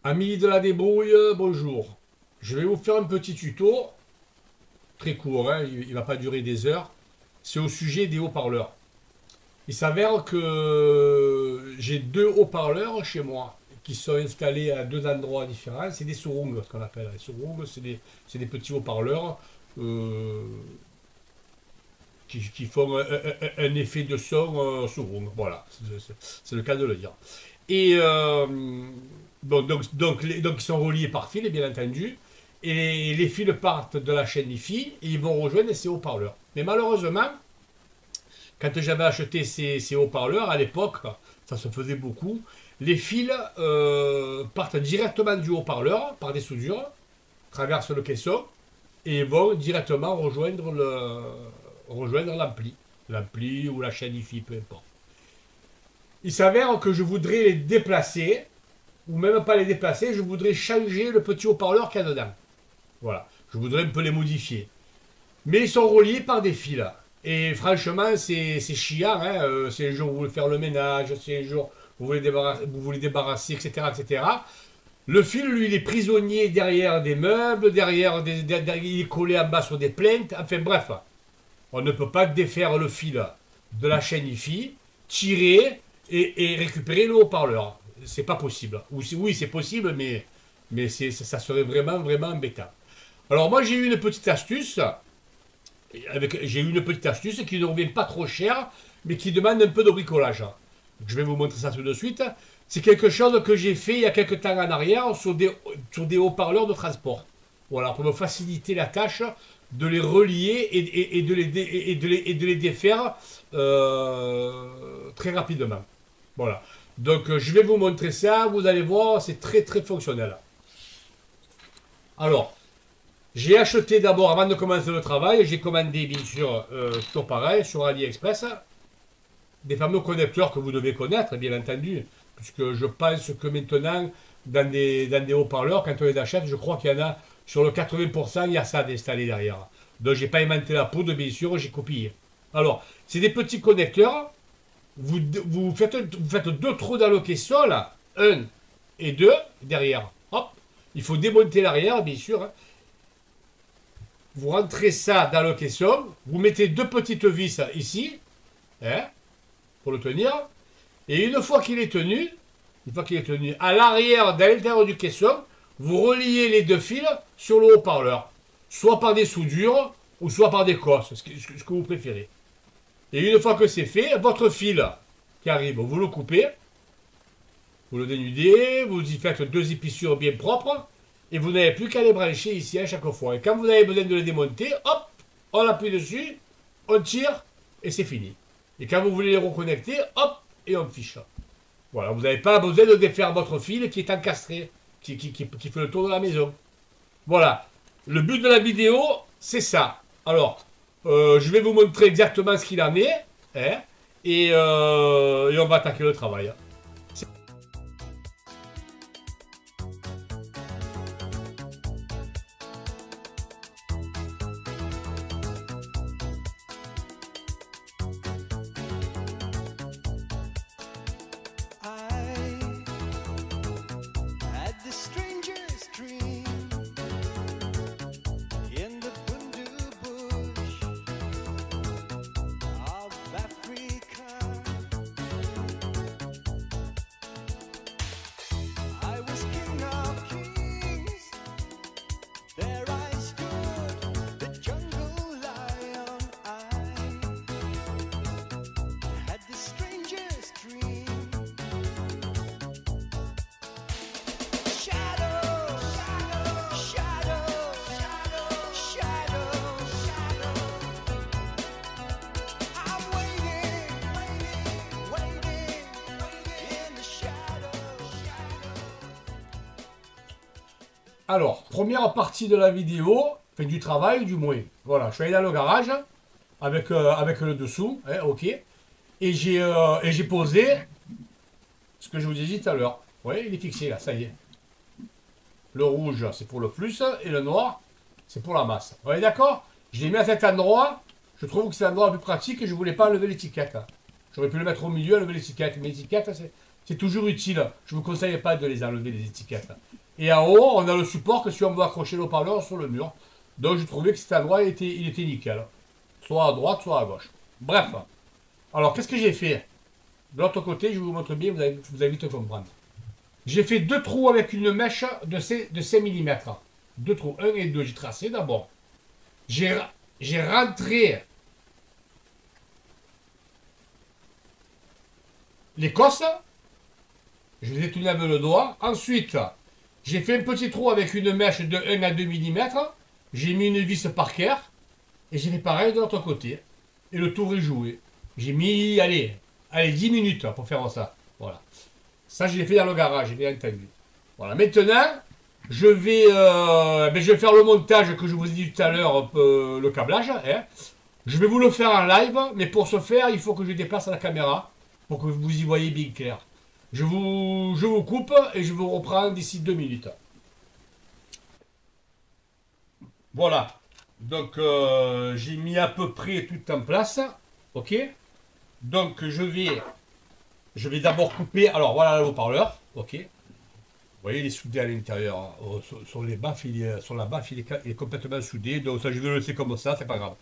Amis de la débrouille, bonjour. Je vais vous faire un petit tuto, très court, hein, il ne va pas durer des heures. C'est au sujet des haut-parleurs. Il s'avère que j'ai deux haut-parleurs chez moi qui sont installés à deux endroits différents. C'est des surrounds, ce qu'on appelle. Les surrounds, c'est des petits haut-parleurs euh, qui font un effet de son surround. Voilà, c'est le cas de le dire. Et donc, ils sont reliés par fil, bien entendu. Et les fils partent de la chaîne IFI et ils vont rejoindre ces haut-parleurs. Mais malheureusement, quand j'avais acheté ces haut-parleurs, à l'époque, ça se faisait beaucoup, les fils partent directement du haut-parleur par des soudures, traversent le caisson et vont directement rejoindre l'ampli. L'ampli ou la chaîne IFI, peu importe. Il s'avère que je voudrais les déplacer, ou même pas les déplacer, je voudrais changer le petit haut-parleur qu'il y a dedans. Voilà, je voudrais un peu les modifier. Mais ils sont reliés par des fils. Et franchement, c'est chiant. Hein. Si un jour vous voulez faire le ménage, si un jour vous voulez débarrasser, etc., etc. Le fil, lui, il est prisonnier derrière des meubles, il est collé en bas sur des plaintes. Enfin bref, on ne peut pas défaire le fil de la chaîne IFI, tirer et récupérer le haut-parleur. C'est pas possible. Oui, c'est possible, mais ça serait vraiment, vraiment embêtant. Alors moi, j'ai eu une petite astuce. J'ai eu une petite astuce qui ne revient pas trop cher, mais qui demande un peu de bricolage. Je vais vous montrer ça tout de suite. C'est quelque chose que j'ai fait il y a quelques temps en arrière sur des haut-parleurs de transport. Voilà, pour me faciliter la tâche de les relier et de les défaire très rapidement. Voilà. Donc je vais vous montrer ça, vous allez voir, c'est très très fonctionnel. Alors, j'ai acheté d'abord, avant de commencer le travail, j'ai commandé bien sûr, toujours pareil, sur AliExpress, des fameux connecteurs que vous devez connaître, bien entendu, puisque je pense que maintenant, dans des haut-parleurs, quand on les achète, je crois qu'il y en a, sur le 80%, il y a ça d'installé derrière. Donc j'ai pas inventé la poudre, bien sûr, j'ai copié. Alors, c'est des petits connecteurs, vous faites deux trous dans le caisson, là, un et deux, derrière. Hop, il faut démonter l'arrière, bien sûr, hein. Vous rentrez ça dans le caisson, vous mettez deux petites vis ici, hein, pour le tenir, et une fois qu'il est tenu, à l'arrière, dans l'intérieur du caisson, vous reliez les deux fils sur le haut-parleur, soit par des soudures, ou soit par des cosses, ce que vous préférez. Et une fois que c'est fait, votre fil qui arrive, vous le coupez, vous le dénudez, vous y faites deux épissures bien propres, et vous n'avez plus qu'à les brancher ici à chaque fois. Et quand vous avez besoin de les démonter, hop, on appuie dessus, on tire, et c'est fini. Et quand vous voulez les reconnecter, hop, et on fiche. Voilà, vous n'avez pas besoin de défaire votre fil qui est encastré, qui fait le tour de la maison. Voilà, le but de la vidéo, c'est ça. Alors, je vais vous montrer exactement ce qu'il en est, hein, et on va attaquer le travail. Alors, première partie de la vidéo, enfin du travail du moins. Voilà, je suis allé dans le garage avec le dessous, hein, ok. Et j'ai posé ce que je vous ai dit tout à l'heure. Vous voyez, il est fixé là, ça y est. Le rouge, c'est pour le plus, et le noir, c'est pour la masse. Vous voyez, d'accord? Je l'ai mis à cet endroit, je trouve que c'est l'endroit le plus pratique et je ne voulais pas enlever l'étiquette. J'aurais pu le mettre au milieu, enlever l'étiquette. Mais l'étiquette, C'est toujours utile. Je ne vous conseille pas de les enlever, les étiquettes. Et en haut, on a le support que si on veut accrocher le haut-parleur sur le mur. Donc je trouvais que cet endroit, il était nickel. Soit à droite, soit à gauche. Bref. Alors, qu'est-ce que j'ai fait? De l'autre côté, je vous montre bien, vous allez vite comprendre. J'ai fait deux trous avec une mèche de 5 mm. Deux trous, 1 et 2. J'ai tracé d'abord. J'ai rentré les cosses. Je les ai tenues avec le doigt. Ensuite, j'ai fait un petit trou avec une mèche de 1 à 2 mm. J'ai mis une vis Parker. Et j'ai fait pareil de l'autre côté. Et le tour est joué. J'ai mis, allez, 10 minutes pour faire ça. Voilà. Ça, je l'ai fait dans le garage, bien entendu. Voilà. Maintenant, je vais faire le montage que je vous ai dit tout à l'heure, le câblage. Hein. Je vais vous le faire en live, mais pour ce faire, il faut que je déplace la caméra pour que vous y voyez bien clair. Je vous coupe et je vous reprends d'ici 2 minutes. Voilà. Donc, j'ai mis à peu près tout en place. Ok. Donc, je vais d'abord couper. Alors, voilà le haut-parleur. Ok. Vous voyez, il est soudé à l'intérieur. Hein. Sur la baffe, il est complètement soudé. Donc, ça, je vais le laisser comme ça, c'est pas grave.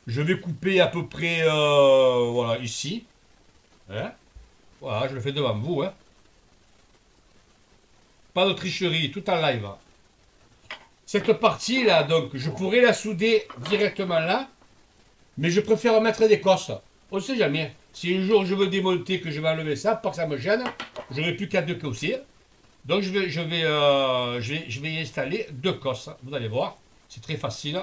Je vais couper à peu près, voilà, ici. Hein. Voilà, je le fais devant vous. Hein. Pas de tricherie, tout en live. Cette partie-là, donc, je pourrais la souder directement là. Mais je préfère mettre des cosses. On ne sait jamais. Si un jour je veux démonter, que je vais enlever ça, pas que ça me gêne, j'aurai plus qu'à décausser. Donc je vais y installer deux cosses. Vous allez voir, c'est très facile.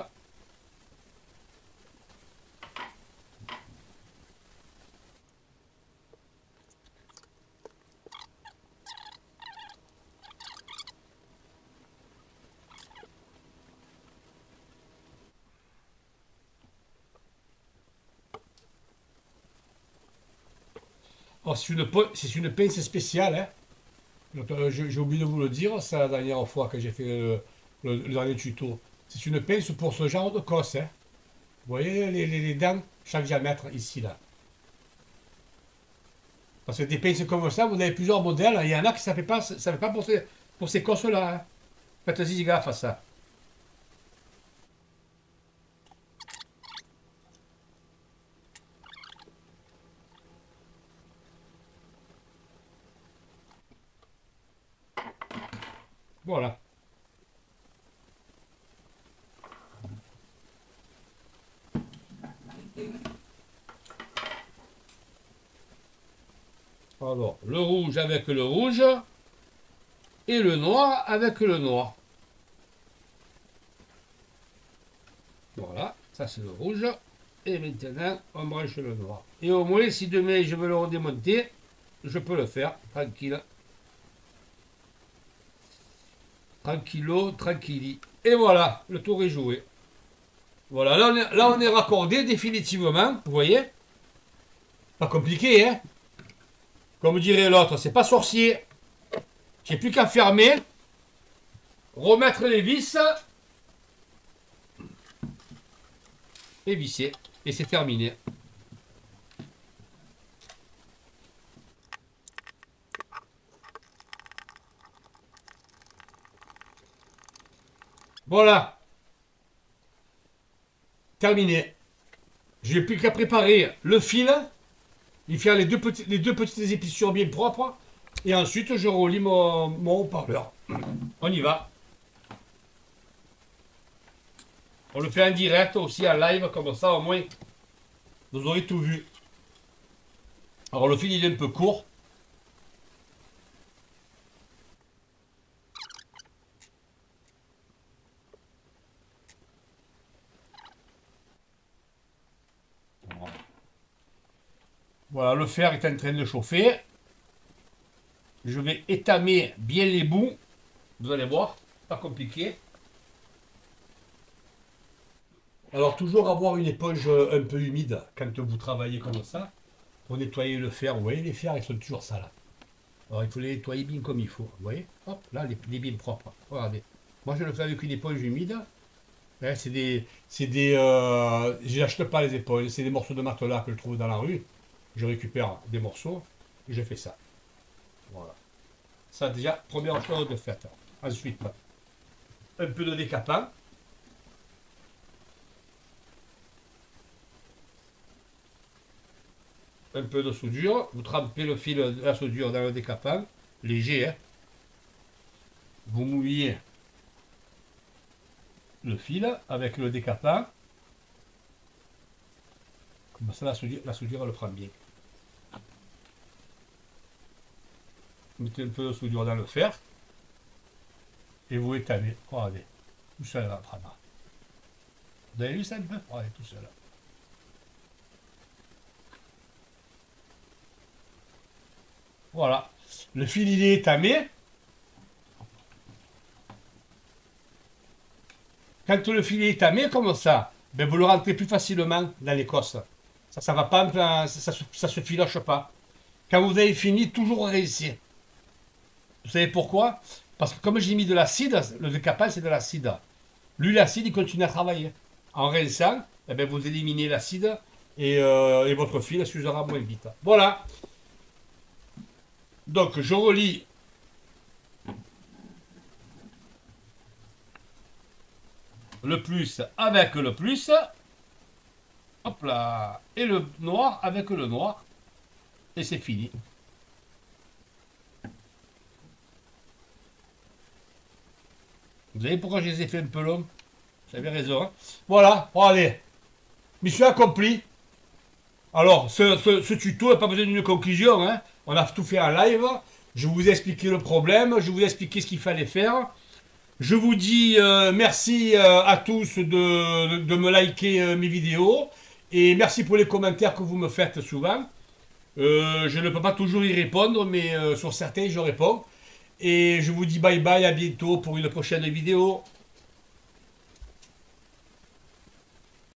Oh, c'est une pince spéciale. Hein. J'ai oublié de vous le dire, ça la dernière fois que j'ai fait le dernier tuto. C'est une pince pour ce genre de cosse. Hein. Vous voyez les dents, chaque diamètre ici là. Parce que des pinces comme ça, vous avez plusieurs modèles. Il y en a qui ça fait pas pour ces cosses-là. Hein. Faites-y gaffe à ça. Voilà. Alors, le rouge avec le rouge et le noir avec le noir. Voilà, ça c'est le rouge. Et maintenant, on branche le noir. Et au moins, si demain je veux le redémonter, je peux le faire tranquille. Tranquillo, tranquilli. Et voilà, le tour est joué. Voilà, là on est raccordé définitivement, vous voyez? Pas compliqué, hein? Comme dirait l'autre, c'est pas sorcier. J'ai plus qu'à fermer, remettre les vis et visser. Et c'est terminé. Voilà. Terminé. J'ai plus qu'à préparer le fil, y faire les deux petites épissures bien propres, et ensuite je relie mon haut-parleur. On y va. On le fait en direct aussi en live, comme ça au moins vous aurez tout vu. Alors le fil il est un peu court. Voilà, le fer est en train de chauffer. Je vais étamer bien les bouts. Vous allez voir, pas compliqué. Alors toujours avoir une éponge un peu humide quand vous travaillez comme ça. Pour nettoyer le fer. Vous voyez, les fers, ils sont toujours sales. Alors il faut les nettoyer bien comme il faut. Vous voyez, hop, là, les bien propres. Regardez. Moi, je le fais avec une éponge humide. Hein, j'achète pas les éponges. C'est des morceaux de matelas que je trouve dans la rue. Je récupère des morceaux et je fais ça. Voilà. Ça déjà, première chose de faite. Ensuite, un peu de décapant. Un peu de soudure. Vous trempez le fil de la soudure dans le décapant. Léger, hein. Vous mouillez le fil avec le décapant. Comme ça, la soudure elle le prend bien. Mettez un peu de soudure dans le fer. Et vous étalez. Regardez. Tout seul va prendre. Vous avez vu ça un peu? Regardez, tout seul. Voilà. Le fil, il est étamé. Quand le fil est étamé comme ça, ben vous le rentrez plus facilement dans l'Écosse. Ça va pas, ça se filoche pas. Quand vous avez fini, toujours rincer. Vous savez pourquoi? Parce que comme j'ai mis de l'acide, le décapant c'est de l'acide. Lui, l'acide, il continue à travailler. En rinçant, eh ben, vous éliminez l'acide et votre fil s'usera moins vite. Voilà. Donc, je relie le plus avec le plus. Hop là. Et le noir avec le noir. Et c'est fini. Vous savez pourquoi je les ai fait un peu longs? Vous avez raison. Hein, voilà. Bon, allez. Mission accomplie. Alors, ce tuto n'a pas besoin d'une conclusion. Hein. On a tout fait en live. Je vous ai expliqué le problème. Je vous ai expliqué ce qu'il fallait faire. Je vous dis merci à tous de me liker mes vidéos. Et merci pour les commentaires que vous me faites souvent. Je ne peux pas toujours y répondre, mais sur certains, je réponds. Et je vous dis bye bye, à bientôt pour une prochaine vidéo.